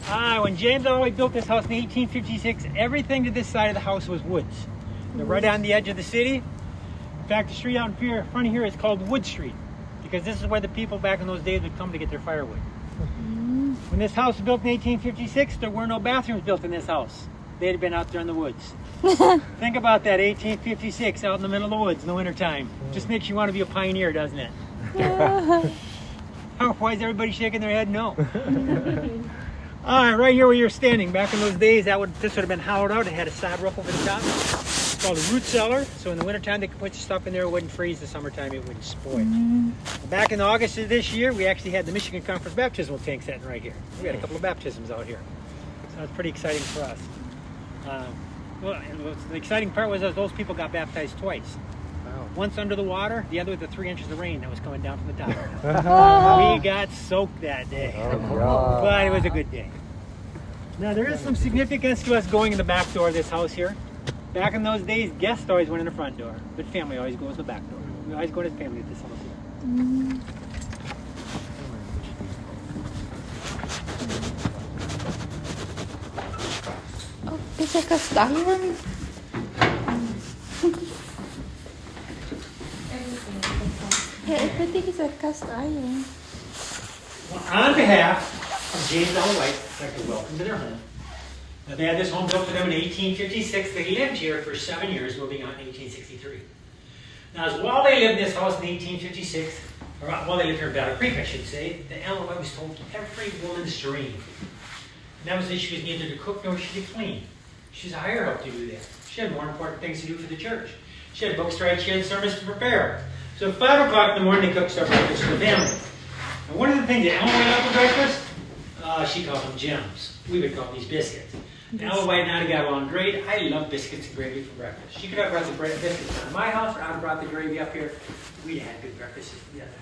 When James Alloway built this house in 1856, everything to this side of the house was woods. They're right on the edge of the city. In fact, the street out in here, front of here is called Wood Street, because this is where the people back in those days would come to get their firewood. When this house was built in 1856, there were no bathrooms built in this house. They'd have been out there in the woods. Think about that, 1856, out in the middle of the woods in the wintertime. Just makes you want to be a pioneer, doesn't it? Why is everybody shaking their head? No. All right, right here where you're standing, back in those days, this would have been hollowed out. It had a sod roof over the top. It's called a root cellar. So in the wintertime, they could put stuff in there. It wouldn't freeze. The summertime, it wouldn't spoil. Back in August of this year, we actually had the Michigan Conference baptismal tank sitting right here. We had a couple of baptisms out here. So it's pretty exciting for us. The exciting part was that those people got baptized twice. Wow. Once under the water, the other with the 3 inches of rain that was coming down from the top. We got soaked that day. But it was a good day. Now there is some significance to us going in the back door of this house here. Back in those days, guests always went in the front door, but family always goes in the back door. We always go to family at this house here. Bisa kastayan. Pwede kita kastayan. On behalf of James Alloway, I'd like to welcome to their home. Now, they had this home built for them in 1856. They lived here for 7 years, moving on in 1863. Now, while they lived in this house in 1856, or while they lived here in Battle Creek, I should say, the Alloway was told every woman's dream. And that was that she was neither to cook nor she to clean. She's a higher help to do that. She had more important things to do for the church. She had books to write, she had sermons to prepare. So at 5 o'clock in the morning, they cooked our breakfast for the family. And one of the things that Alloway loved for breakfast, she called them gems. We would call these biscuits. Alloway and I got along great. I love biscuits and gravy for breakfast. She could have brought the biscuits out of my house, or I would have brought the gravy up here. We had good breakfasts together.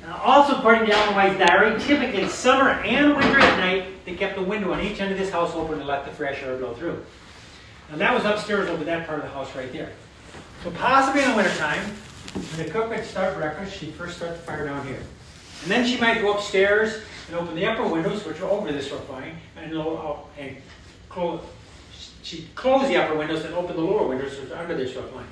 Now, also, according to Alloway's diary, typically summer and winter at night, they kept the window on each end of this house open to let the fresh air blow through. And that was upstairs over that part of the house right there. So possibly in the wintertime, when the cook would start breakfast, she'd first start the fire down here. And then she might go upstairs and open the upper windows, which are over this roof line, she'd close the upper windows and open the lower windows, which are under this roof line.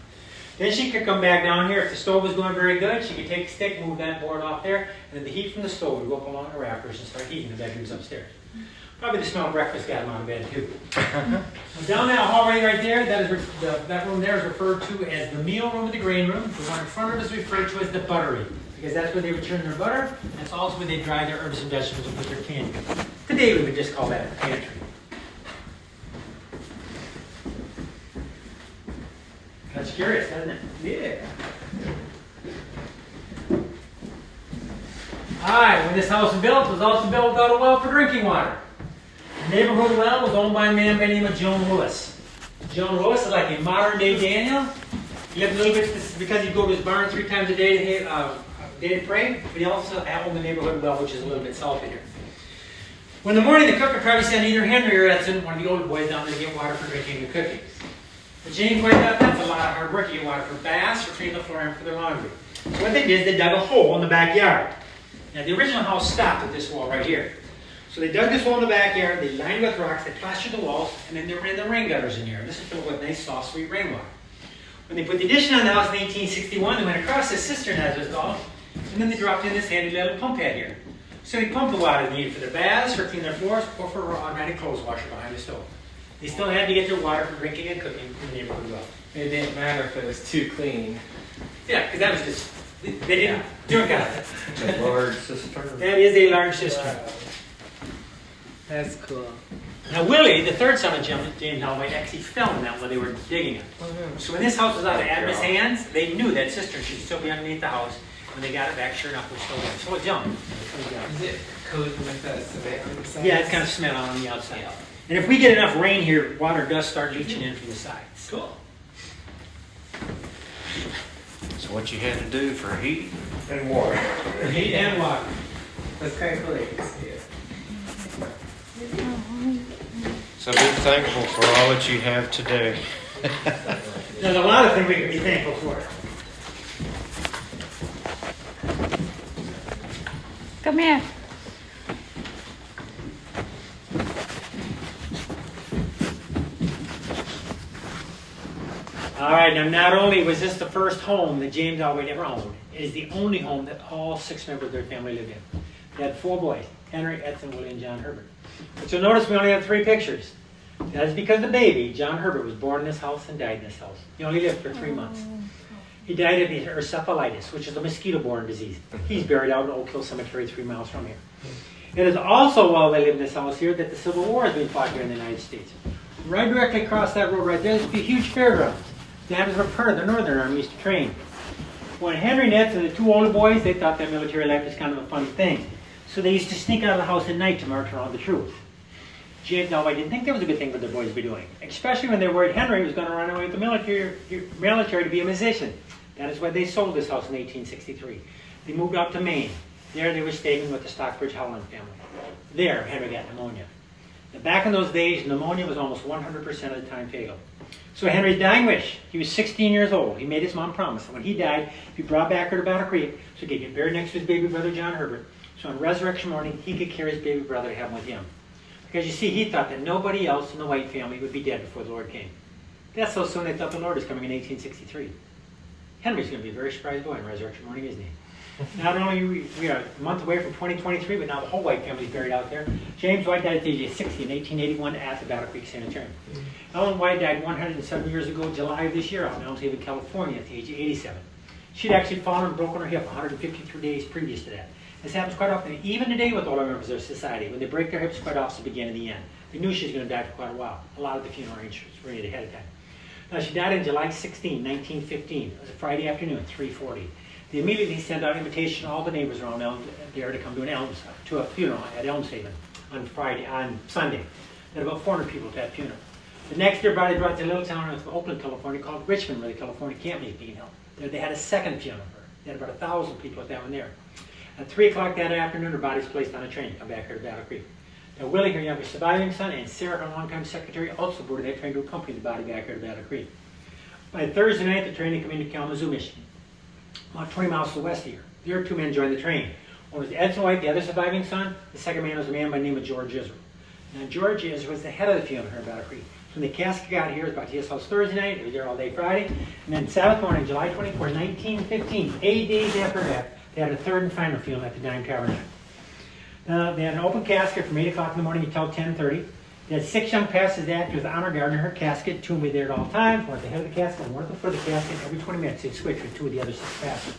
Then she could come back down here. If the stove was going very good, she could take a stick, move that board off there, and then the heat from the stove would go up along the rafters and start heating the bedrooms upstairs. Probably the smell of breakfast got them out of bed too. Down that hallway right there, that room there is referred to as the meal room or the grain room. The one in front of us is referred to as the buttery, because that's where they would churn their butter, and it's also where they dry their herbs and vegetables and put their candy. Today we would just call that a pantry. That's curious, isn't it? Yeah. Alright, when this house was built, it was also built without a well for drinking water. The neighborhood well was owned by a man by the name of Joan Lewis. Joan Lewis is like a modern day Daniel. He lived a little bit because he'd go to his barn 3 times a day to pray, but he also owned the neighborhood well, which is a little bit south of here. When in the morning, the cook would probably send either Henry or Edson, one of the older boys, down there to get water for drinking and cooking. But Jane pointed out that's a lot of hard work to get water for baths, for cleaning the floor, and for their laundry. So what they did is they dug a hole in the backyard. Now the original house stopped at this wall right here. So they dug this hole in the backyard, they lined it with rocks, they plastered the walls, and then they ran the rain gutters in here. This is filled with nice, soft, sweet rainwater. When they put the addition on the house in 1861, they went across this cistern, as it was called, and then they dropped in this handy little pump head here. So they pumped the water they needed for their baths, for cleaning their floors, or for an automatic clothes washer behind the stove. They still had to get their water for drinking and cooking in the neighborhood well. It didn't matter if it was too clean. Yeah, because that was just, they didn't drink out of it. It's a large cistern. That is a large cistern. Wow. That's cool. Now Willie, the third son of James Alloway, actually fell in that while they were digging it. So when this house was out of Adam's hands, they knew that cistern should still be underneath the house. When they got it back, sure enough, it was still there. So it's young. Is it coated with that cement on the side? Yeah, it's kind of cement on the outside. And if we get enough rain here, water does start leaching in from the sides. Cool. So what you had to do for heat? And water. Heat and water. That's kind of cool. You can see it. So be thankful for all that you have today. There's a lot of things we can be thankful for. Come here. All right, now not only was this the first home that James Allwright ever owned, it is the only home that all 6 members of their family lived in. They had 4 boys, Henry, Edson, Willie, and John Herbert. But you'll notice we only have 3 pictures. That is because the baby, John Herbert, was born in this house and died in this house. He only lived for 3 months. He died of encephalitis, which is a mosquito-borne disease. He's buried out in Oak Hill Cemetery 3 miles from here. It is also while they lived in this house here that the Civil War has been fought here in the United States. Right directly across that road right there is a huge fairgrounds. That is where part of the Northern Army used to train. When Henry and Edson, the 2 older boys, they thought that military life was kind of a fun thing. So they used to sneak out of the house at night to march around the troops. James Allwright didn't think that was a good thing for the boys to be doing, especially when they were worried Henry was going to run away with the military to be a musician. That is why they sold this house in 1863. They moved out to Maine. There they were staying with the Stockbridge Howland family. There, Henry got pneumonia. Now, back in those days, pneumonia was almost 100% of the time fatal. So Henry's dying wish, he was 16 years old. He made his mom promise that when he died, he brought back her to Battle Creek so he could get buried next to his baby brother, John Herbert. So on resurrection morning, he could carry his baby brother to heaven with him. Because you see, he thought that nobody else in the White family would be dead before the Lord came. That's so soon they thought the Lord was coming in 1863. Henry's going to be a very surprised boy on resurrection morning, isn't he? Not only we are a month away from 2023, but now the whole White family is buried out there. James White died at the age of 60 in 1881 at the Battle Creek Sanitarium. Ellen White died 107 years ago, July of this year, out in Elms Haven, California, at the age of 87. She'd actually fallen and broken her hip 153 days previous to that. This happens quite often, even today with older members of society. When they break their hips, quite often it's the beginning and the end. They knew she was going to die for quite a while. A lot of the funeral arrangements were made ahead of time. Now, she died on July 16, 1915. It was a Friday afternoon, 3:40. They immediately sent out an invitation to all the neighbors around there to come to a funeral at Elms Haven on Sunday. There were about 400 people at that funeral. The next day, brought to a little town of Oakland, California, called Richmond, where the California camp meeting being held. There they had a second funeral for her. They had about 1,000 people at that one there. At 3 o'clock that afternoon, her body was placed on a train to come back here to Battle Creek. Now, Willie, her youngest surviving son, and Sarah, her longtime secretary, also boarded that train to accompany the body back here to Battle Creek. By Thursday night, the train had come into Kalamazoo, Michigan, about 20 miles to the west of here. There, 2 men joined the train. One was Edson White, the other surviving son. The second man was a man by the name of George Israel. Now, George Israel was the head of the funeral here at Battle Creek. So when the casket got here, it was brought to his house Thursday night. It was there all day Friday. And then Sabbath morning, July 24, 1915, 8 days after that, they had a third and final funeral at the Dime Tabernacle. They had an open casket from 8 o'clock in the morning until 10:30. They had 6 young pastors act with honor guard in her casket. 2 would be there at all times, one at the head of the casket and one at the foot of the casket. Every 20 minutes, they'd switch with 2 of the other 6 pastors.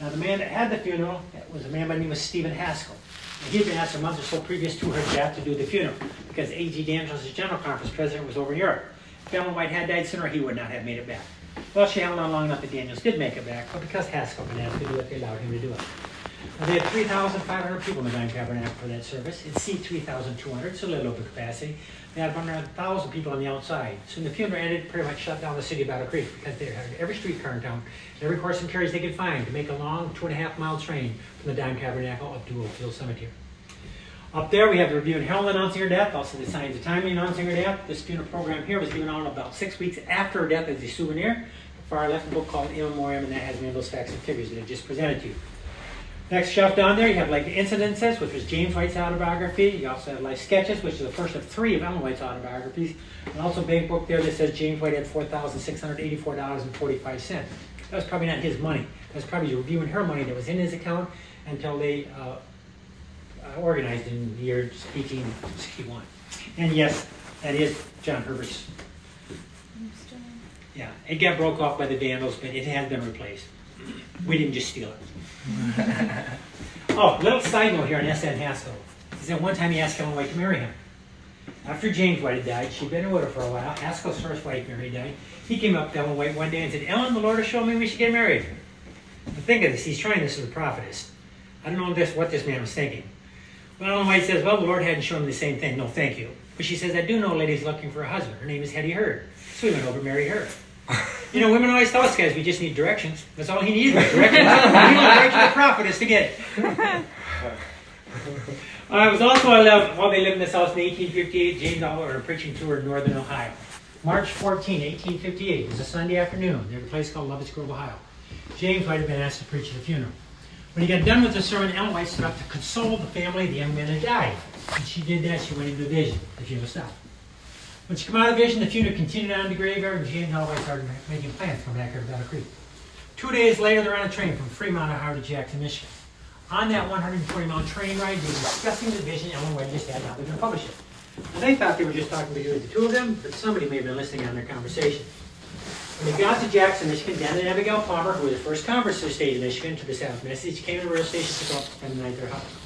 Now, the man that had the funeral was a man by the name of Stephen Haskell. And he'd been asked a month or so previous to her death to do the funeral because A.G. Daniels, the General Conference president, was over in Europe. If Ellen White had died sooner, he would not have made it back. Well, she held on long enough that Daniels did make it back, but because Haskell had been asked to do it, they allowed him to do it. Now, they had 3,500 people in the Dime Tabernacle for that service. It seats 3,200, so a little over capacity. They had 100,000 people on the outside. So when the funeral ended, pretty much shut down the city of Battle Creek because they had every streetcar in town, every horse and carriage they could find to make a long 2.5-mile train from the Dime Tabernacle up to Oak Hill Cemetery. Up there, we have the Review and Herald announcing her death, also the Signs of Timely announcing her death. This funeral program here was given out about 6 weeks after her death as a souvenir. Far left, a book called In Memoriam, and that has many of those facts and figures that I just presented to you. Next shelf down there, you have like the Incidences, which was James White's autobiography. You also have Life Sketches, which is the first of 3 of Ellen White's autobiographies. And also a big book there that says James White had $4,684.45. That was probably not his money. That was probably Review and Herald money that was in his account until they organized in the year 1861. And yes, that is John Herbert's. Yeah, it got broke off by the vandals, but it has been replaced. We didn't just steal it. Oh, little side note here on S.N. Haskell is that one time he asked Ellen White to marry him. After James White had died, she'd been a widow for a while. Haskell's first wife, Mary, died. He came up to Ellen White one day and said, "Ellen, the Lord has shown me we should get married." Now think of this. He's trying this as a prophetess. I don't know what this man was thinking. Well, Ellen White says, "Well, the Lord hadn't shown me the same thing. No, thank you." But she says, "I do know a lady's looking for a husband. Her name is Hetty Hurd." So we went over and married her. You know, women always tell us guys we just need directions. That's all he needed was directions. We want the direction of the prophetess to get it. It was also while they lived in this house in 1858, James Allwright preaching tour in northern Ohio. March 14, 1858. It was a Sunday afternoon. They were a place called Lovett's Grove, Ohio. James White had been asked to preach at the funeral. When he got done with the sermon, Ellen White stood up to console the family of the young man that died. And she did that. She went into a vision. The funeral stopped. When she came out of Vision, the funeral continued on to Graveyard, and Jay and Holloway started making plans to come back here to Battle Creek. 2 days later, they're on a train from Fremont, Ohio to Jackson, Michigan. On that 120-mile train ride, they were discussing the vision Ellen White just had, how they're going to publish it. Now, they thought they were just talking between the two of them, but somebody may have been listening on their conversation. When they got to Jackson, Michigan, Dan and Abigail Palmer, who were the first converts to the state of Michigan, to the south, message came to the rail station to go up and spend the night at their house.